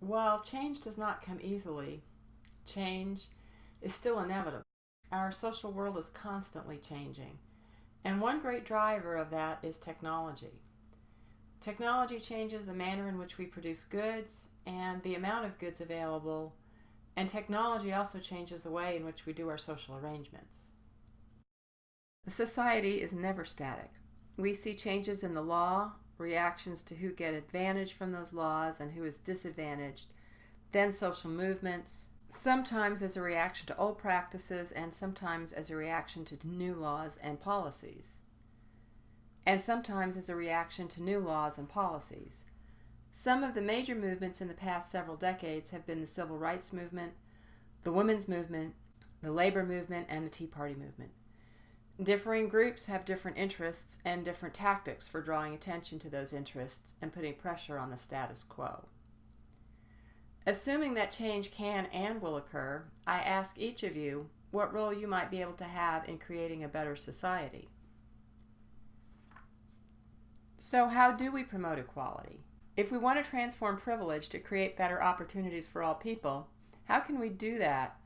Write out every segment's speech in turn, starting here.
While change does not come easily, change is still inevitable. Our social world is constantly changing, and one great driver of that is technology. Technology changes the manner in which we produce goods and the amount of goods available, and technology also changes the way in which we do our social arrangements. The society is never static. We see changes in the law, reactions to who get advantage from those laws and who is disadvantaged, then social movements, sometimes as a reaction to old practices and sometimes as a reaction to new laws and policies. And sometimes as a reaction to new laws and policies. Some of the major movements in the past several decades have been the civil rights movement, the women's movement, the labor movement, and the Tea Party movement. Differing groups have different interests and different tactics for drawing attention to those interests and putting pressure on the status quo. Assuming that change can and will occur, I ask each of you what role you might be able to have in creating a better society. So how do we promote equality? If we want to transform privilege to create better opportunities for all people, how can we do that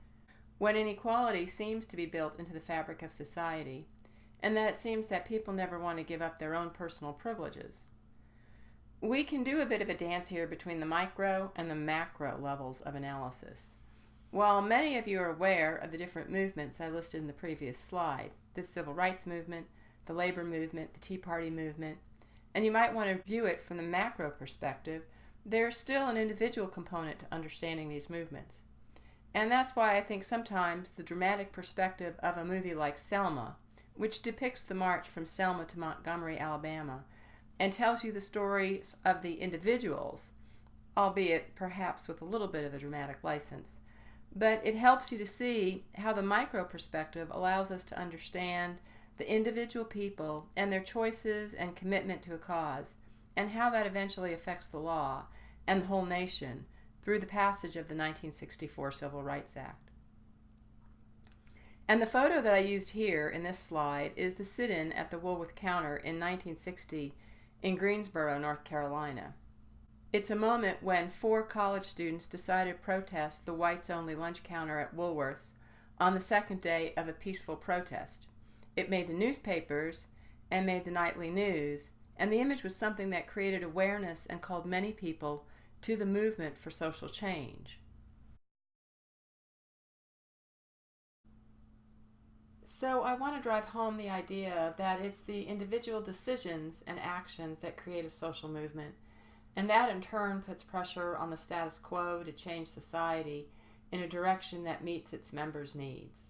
when inequality seems to be built into the fabric of society, and that it seems that people never want to give up their own personal privileges? We can do a bit of a dance here between the micro and the macro levels of analysis. While many of you are aware of the different movements I listed in the previous slide, the civil rights movement, the labor movement, the Tea Party movement, and you might want to view it from the macro perspective, there's still an individual component to understanding these movements. And that's why I think sometimes the dramatic perspective of a movie like Selma, which depicts the march from Selma to Montgomery, Alabama, and tells you the stories of the individuals, albeit perhaps with a little bit of a dramatic license, but it helps you to see how the micro perspective allows us to understand the individual people and their choices and commitment to a cause, and how that eventually affects the law and the whole nation through the passage of the 1964 Civil Rights Act. And the photo that I used here in this slide is the sit-in at the Woolworth counter in 1960 in Greensboro, North Carolina. It's a moment when 4 college students decided to protest the whites-only lunch counter at Woolworth's on the second day of a peaceful protest. It made the newspapers and made the nightly news, and the image was something that created awareness and called many people to the movement for social change. So I want to drive home the idea that it's the individual decisions and actions that create a social movement, and that in turn puts pressure on the status quo to change society in a direction that meets its members' needs.